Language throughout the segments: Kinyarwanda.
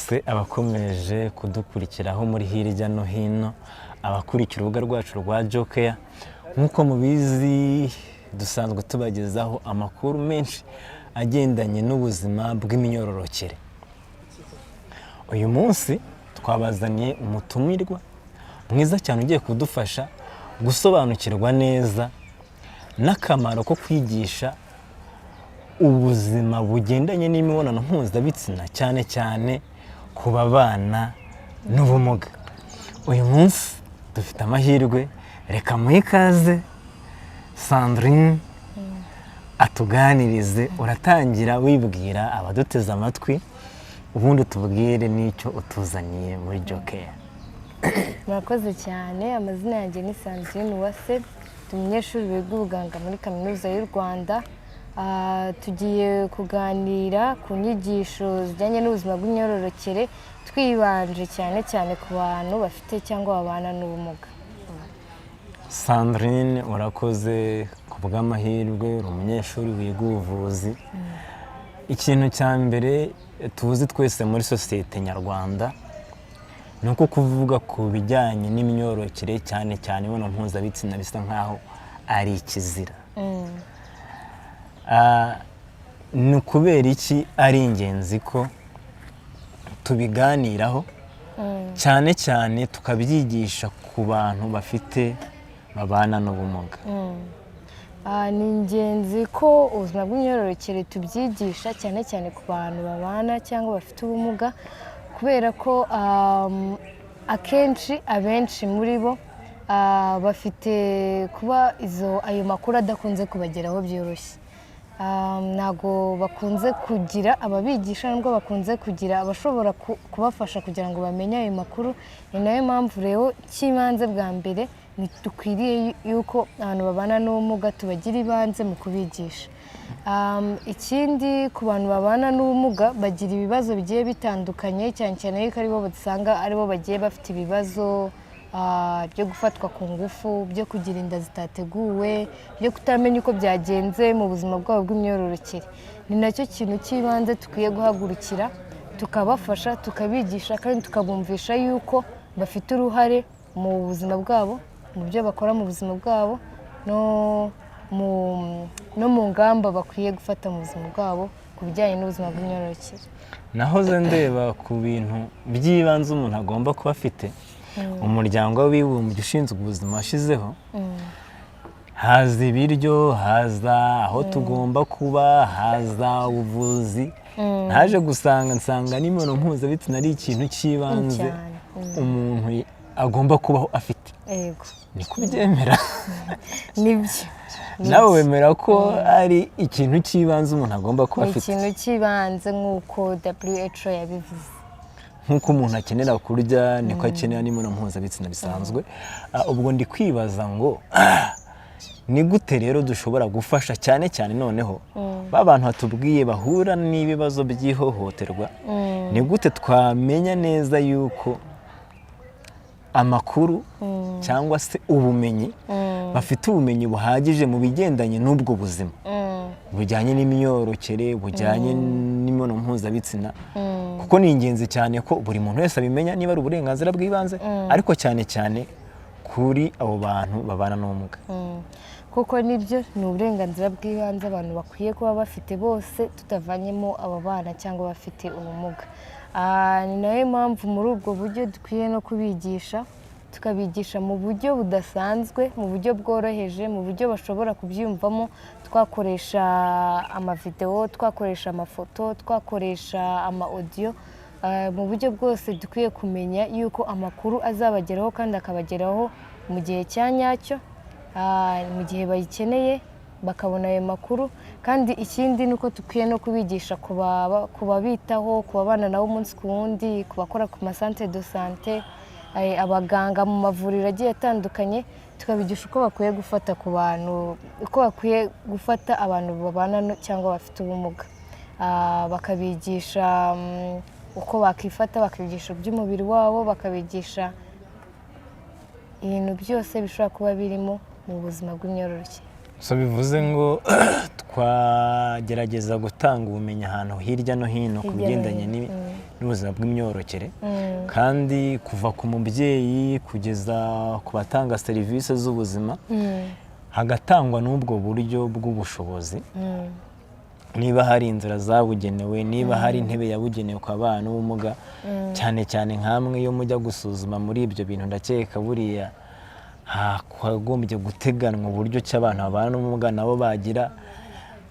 mwese abakomeje kudukurikiraho muri hirya no hino, abakurikira urubuga rwacu rwa Jokeya. Nk'uko mubizi dusanzwe tubagezaho amakuru menshi agendanye n'ubuzima bw'imyororokere. Uyu munsi twabazaniye umutumirwa mwiza cyane ugiye kudufasha gusobanukirwa neza n'akamaro ko kwigisha ubuzima bugendanye n'imibonano mpuzabitsina cyane cyane ku babana n'ubumuga. Uyu munsi dufite amahirwe, reka muhe ikaze Sandrine atuganirize. Uratangira wibwira abaduteze amatwi ubundi tubwire n'icyo utuzaniye muri Jokeya. Murakoze cyane. Amazina yanjye ni Sandrine Uwase, umunyeshuri wiga ubuganga muri Kaminuza y'u Rwanda. Tugiye kuganira ku nyigisho zijyanye n'ubuzima bw'imyororokere, twibanje cyane cyane ku bantu bafite cyangwa babana n'ubumuga. Sandrine, urakoze ku bw'amahirwe, uri umunyeshuri wiga ubuvuzi. Ikintu cya mbere tuzi twese muri sosiyete nyarwanda ni uko kuvuga ku bijyanye n'imyororokere cyane cyane imibonano mpuzabitsina bisa nkaho ari ikizira. Ni ukubera iki ari ingenzi ko tubiganiraho cyane cyane tukabyigisha ku bantu bafite babana n'ubumuga? Ni ingenzi ko ubuzima bw'imyororokere tubyigisha cyane cyane ku bantu babana cyangwa bafite ubumuga, kubera ko abenshi muri bo bafite kuba ayo makuru adakunze kubageraho byoroshye. Ntabwo bakunze kugira ababigisha, nubwo bakunze kugira abashobora kubafasha kugira ngo bamenye ayo makuru. Ni nayo mpamvu rero cy'ibanze bwa mbere dukwiriye yuko abantu babana n'ubumuga tubagira ibanze mu kubigisha. Ikindi, ku bantu babana n'ubumuga bagira ibibazo bigiye bitandukanye, cyane cyane yuko aribo basanga aribo bagiye bafite ibibazo byo gufatwa ku ngufu, byo kugira inda zitateguwe, byo kutamenya uko byagenze mu buzima bwabo bw'imyororokere. Ni nacyo kintu cy'ibanze dukwiye guhagurukira, tukabafasha, tukabigisha kandi tukabumvisha yuko bafite uruhare mu buzima bwabo, mu byo bakora mu buzima bwabo, no mu ngamba bakwiye gufata mu buzima bwabo ku bijyanye n'ubuzima bw'imyororokere. Nahoze ndeba ku bintu by'ibanze umuntu agomba kuba afite. Umuryango w'Abibumbye ushinzwe ubuzima washyizeho, haza ibiryo, haza aho tugomba kuba, haza ubuvuzi. Naje nsanga n'imibonano mpuzabitsina ari ikintu cy'ibanze umuntu agomba kubaho afite. Yego. Ni kubyemera? Nibyo. Nawe wemera ko ari ikintu cy'ibanze umuntu agomba kuba afite? Ni ikintu cy'ibanze nk'uko WHO yabivuze. Nk'uko umuntu akenera kurya niko akenera n'imibonano mpuzabitsina bisanzwe. Ubwo ndi kwibaza ngo ni gute rero dushobora gufasha cyane cyane noneho ba bantu batubwiye bahura n'ibibazo by'ihohoterwa, ni gute twamenya neza yuko amakuru cyangwa se ubumenyi, bafite ubumenyi buhagije mu bigendanye n'ubwo buzima bujyanye n'imyororokere, bujyanye n'imibonano mpuzabitsina? Kuko ni ingenzi cyane ko buri muntu wese abimenya, niba ari uburenganzira bw'ibanze, ariko cyane cyane kuri abo bantu babana n'ubumuga. Kuko nibyo, ni uburenganzira bw'ibanze abantu bakwiye kuba bafite bose, tutavanyemo ababana cyangwa bafite ubumuga. Ni nayo mpamvu muri ubwo buryo dukwiye no kubigisha, tukabigisha mu buryo budasanzwe, mu buryo bworoheje, mu buryo bashobora kubyiyumvamo. Twakoresha amavidewo, twakoresha amafoto, twakoresha ama-audio, mu buryo bwose dukwiye kumenya yuko amakuru azabageraho kandi akabageraho mu gihe cya nyacyo, mu gihe bayikeneye bakabona ayo makuru. Kandi ikindi ni uko dukwiye no kubigisha kubabitaho, kubabana nabo umunsi ku wundi, kubakora ku masantere de sante, abaganga mu mavuriro agiye atandukanye. Tukabigisha uko bakwiye gufata ku bantu, uko bakwiye gufata abantu babana cyangwa bafite ubumuga. Bakabigisha uko bakifata, bakabigisha iby'umubiri wabo, bakabigisha ibintu byose bishobora kuba birimo mu buzima bw'imyororokere. So bivuze ngo twagerageza gutanga ubumenyi ahantu hirya no hino ku bigendanye n'ubuzima bw'imyororokere kandi kuva ku mubyeyi kugeza ku batanga serivisi z'ubuzima hagatangwa n'ubwo buryo bw'ubushobozi niba hari inzira zabugenewe niba hari intebe yabugenewe ku bana n'ubumuga cyane cyane nk'amwe yo mujya gusuzuma muri ibyo bintu ndakeka buriya hakagombye guteganwa uburyo ki abantu babana n'ubumuga nabo bagira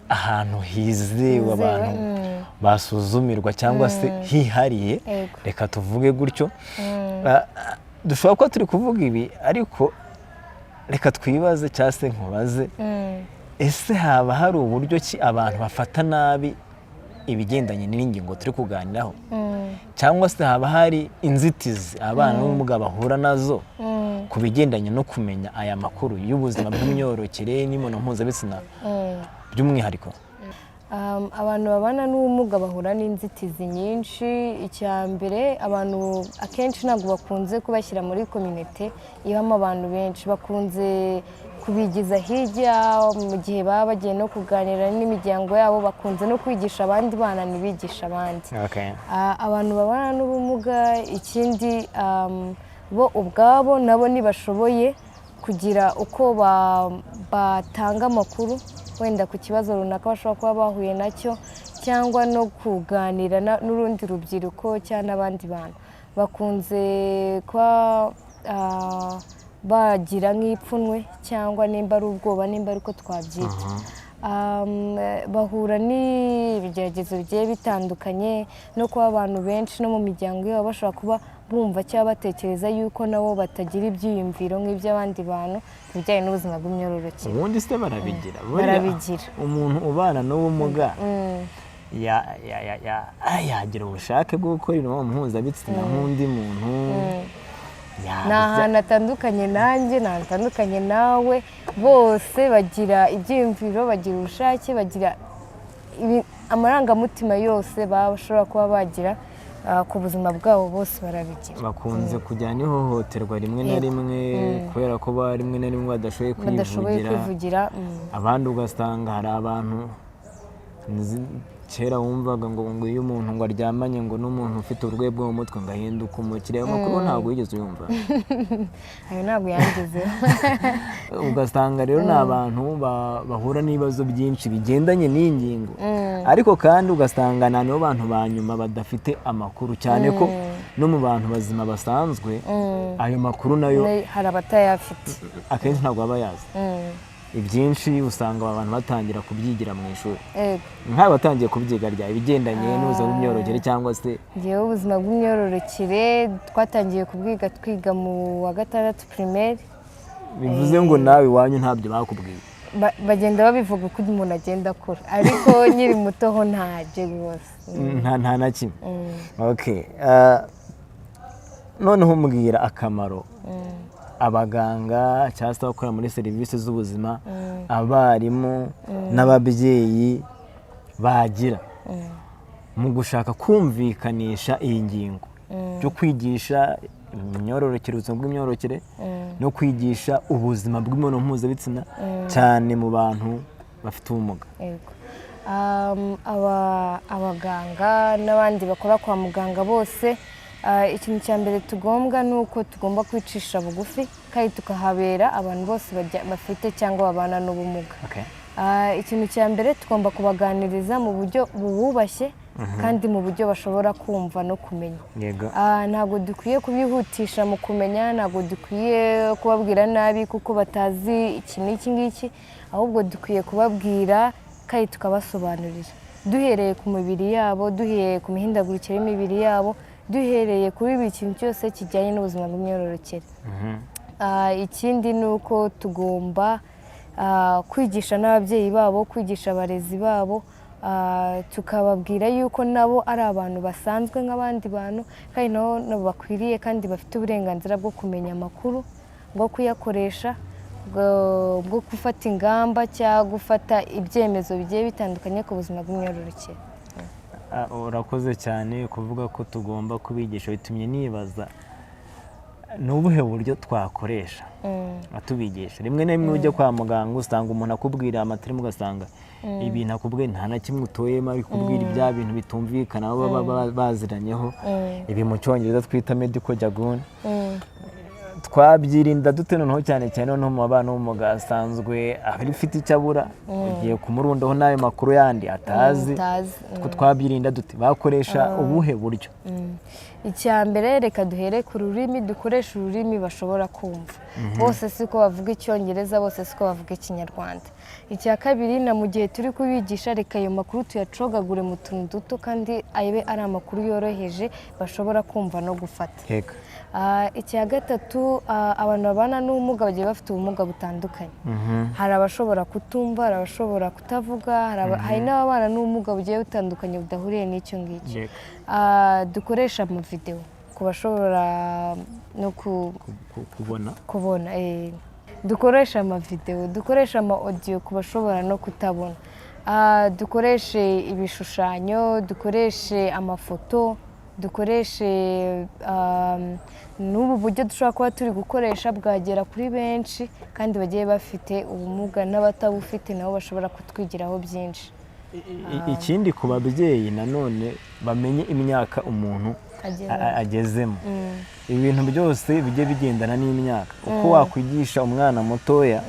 ahantu hizewe abantu basuzumirwa cyangwa se hihariye reka tuvuge gutyo dushobora kuba turi kuvuga ibi ariko reka twibaze cyangwa se nkubaze ese haba hari uburyo ki abantu bafata nabi ibigendanye n'ingingo turi kuganiraho cyangwa se haba hari inzitizi abana n'ubumuga bahura nazo ku bigendanye no kumenya aya makuru y'ubuzima bw'imyororokere n'imibonano mpuzabitsina by'umwihariko? Abantu babana n'ubumuga bahura n'inzitizi nyinshi. Icya mbere, abantu akenshi ntabwo bakunze kubashyira muri community ibamo abantu benshi, bakunze kubigiza hirya mu gihe baba bagiye no kuganira n'imiryango yabo, bakunze no kwigisha abandi bana ntibigisha abandi. Abantu babana n'ubumuga ikindi bo ubwabo nabo ntibashoboye kugira uko batanga amakuru wenda ku kibazo runaka bashobora kuba bahuye nacyo, cyangwa no kuganira n'urundi rubyiruko cyangwa n'abandi bantu. Bakunze kuba bagira nk'ipfunwe cyangwa nimba ari ubwoba, nimba ari uko twabyita. Bahura n'ibigeragezo bigiye bitandukanye no kuba abantu benshi no mu miryango yabo bashobora kuba bumva cyangwa batekereza yuko nabo batagira ibyiyumviro nk'iby'abandi bantu ku bijyanye n'ubuzima bw'imyororokere. Ubundi se barabigira? Barabigira. Umuntu ubana n'ubumuga yagira ubushake bwo gukora imibonano mpuzabitsina nk'undi muntu? Ni ahantu hatandukanye nanjye, ni ahantu hatandukanye nawe, bose bagira ibyiyumviro, bagira ubushake, bagira amarangamutima yose bashobora kuba bagira ku buzima bwabo, bose barabigira. Bakunze kujyana ihohoterwa rimwe na rimwe kubera ko rimwe na rimwe badashoboye kwivugira. Abandi ugasanga hari abantu kera wumvaga ngo iyo umuntu ngo aryamanye ngo n'umuntu ufite uburwayi bwo mu mutwe ngo ahinduka umukire, ayo makuru ntabwo wigeze uyumva? Ayo ntabwo yangezeho. Ugasanga rero ni abantu bahura n'ibibazo byinshi bigendanye n'iyi ngingo, ariko kandi ugasanga ni abo bantu ba nyuma badafite amakuru, cyane ko no mu bantu bazima basanzwe ayo makuru nayo hari abatayafite, akenshi ntabwo baba yazi. Ibyinshi usanga abantu batangira kubyigira mu ishuri. Nk'aho batangiye kubyiga rya ibigendanye n'ubuzima bw'imyororokere cyangwa se? Ngewe ubuzima bw'imyororokere twatangiye kubwiga twiga mu wa 6 primaire. Bivuze ngo nawe iwanyu ntabyo bakubwiye? Bagenda babivuga uko umuntu agenda akura, ariko nkiri muto ho ntabyo rwose. Nta na kimwe? Noneho umbwira akamaro abaganga cyangwa se abakora muri serivisi z'ubuzima, abarimu n'ababyeyi bagira mu gushaka kumvikanisha iyi ngingo byo kwigisha imyororokere, ubuzima bw'imyororokere no kwigisha ubuzima bw'imibonano mpuzabitsina cyane mu bantu bafite ubumuga. Abaganga n'abandi bakora kwa muganga bose, ikintu cya mbere tugombwa ni uko tugomba kwicisha bugufi kandi tukahabera abantu bose bafite cyangwa babana n'ubumuga. Ikintu cya mbere tugomba kubaganiriza mu buryo bububashye kandi mu buryo bashobora kumva no kumenya. Ntabwo dukwiye kubihutisha mu kumenya, ntabwo dukwiye kubabwira nabi kuko batazi iki n'iki ngiki, ahubwo dukwiye kubabwira kandi tukabasobanurira duhereye ku mibiri yabo, duhereye ku mihindagurikire y'imibiri yabo, duhereye kuri buri kintu cyose kijyanye n'ubuzima bw'imyororokere. Ikindi ni uko tugomba kwigisha n'ababyeyi babo, kwigisha abarezi babo, tukababwira yuko nabo ari abantu basanzwe nk'abandi bantu kandi nabo bakwiriye kandi bafite uburenganzira bwo kumenya amakuru, bwo kuyakoresha, bwo gufata ingamba cyangwa gufata ibyemezo bigiye bitandukanye ku buzima bw'imyororokere. Urakoze cyane kuvuga ko tugomba kubigisha, bitumye nibaza ni ubuhe buryo twakoresha atubigisha. Rimwe na rimwe ujya kwa muganga usanga umuntu akubwira amaterima ugasanga ibintu akubwiye nta na kimwe utoyemo, ari kubwira ibya bintu bitumvikana baba baziranyeho, ibi mu cyongereza twita medical jargon. Twabyirinda dute noneho cyane cyane noneho mu bana b'umuga asanzwe abari ufite icyo abura ugiye kumurundaho n'ayo makuru yandi atazi, ko twabyirinda dute, bakoresha ubuhe buryo? Icya mbere reka duhere ku rurimi, dukoresha ururimi bashobora kumva. Bose siko bavuga icyongereza, bose siko bavuga ikinyarwanda. Icya kabiri, na mu gihe turi kubigisha reka ayo makuru tuyacogagure mu tuntu duto kandi abe ari amakuru yoroheje bashobora kumva no gufata. Icya gatatu, abantu babana n'ubumuga bagiye bafite ubumuga butandukanye. Hari abashobora kutumva, hari abashobora kutavuga, hari n'ababana n'ubumuga bugiye butandukanye budahuriye n'icyo ngicyo. Dukoresha amavidewo ku bashobora no kubona. Dukoresha amavidewo, dukoresha ama audio ku bashobora no kutabona. Dukoreshe ibishushanyo, dukoreshe amafoto, dukoreshe n'ubu buryo dushobora kuba turi gukoresha bwagera kuri benshi kandi bagiye bafite ubumuga, n'abatabufite nabo bashobora kutwigiraho byinshi. Ikindi ku babyeyi nanone bamenye imyaka umuntu agezemo. Ibintu byose bijye bigendana n'imyaka. Uko wakwigisha umwana mutoya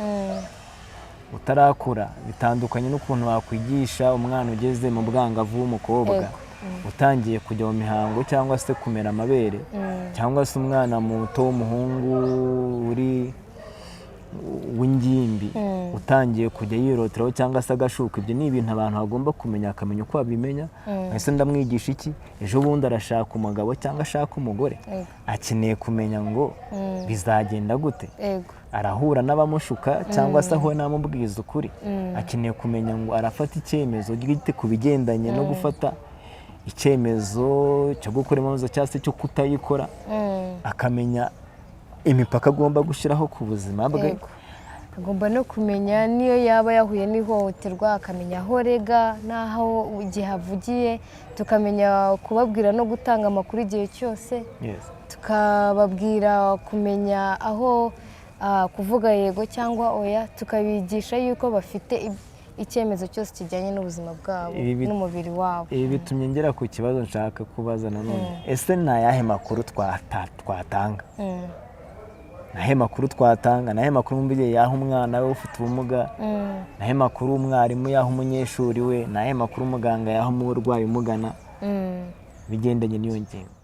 utarakura bitandukanye n'ukuntu wakwigisha umwana ugeze mu bwangavu w'umukobwa utangiye kujya mu mihango cyangwa se kumera amabere, cyangwa se umwana muto w'umuhungu w'ingimbi utangiye kujya yiroteraho cyangwa se agashuka. Ibyo ni ibintu abantu bagomba kumenya, akamenya uko abimenya. Ese ndamwigisha iki? Ejo bundi arashaka umugabo cyangwa ashaka umugore, akeneye kumenya ngo bizagenda gute. Arahura n'abamushuka cyangwa se aho namubwiza ukuri, akeneye kumenya ngo arafata icyemezo gite ku bigendanye no gufata icyemezo cyo gukora imibonano cyangwa se cyo kutayikora, akamenya imipaka agomba gushyiraho ku buzima bwe. Agomba no kumenya niyo yaba yahuye n'ihohoterwa, akamenya aho rega n'aho igihe avugiye, tukamenya kubabwira no gutanga amakuru igihe cyose, tukababwira kumenya aho kuvuga yego cyangwa oya, tukabigisha yuko bafite icyemezo cyose kijyanye n'ubuzima bwabo n'umubiri wabo. Ibi bitumye ngera ku kibazo nshaka kubaza nanone. Ese ni ayahe makuru twatanga? Nahe makuru twatanga? Nahe makuru umubyeyi yaha umwana we ufite ubumuga? Nahe makuru umwarimu yaha umunyeshuri we? Nahe makuru umuganga yaha umurwayi umugana? Bigendanye n'iyo ngingo.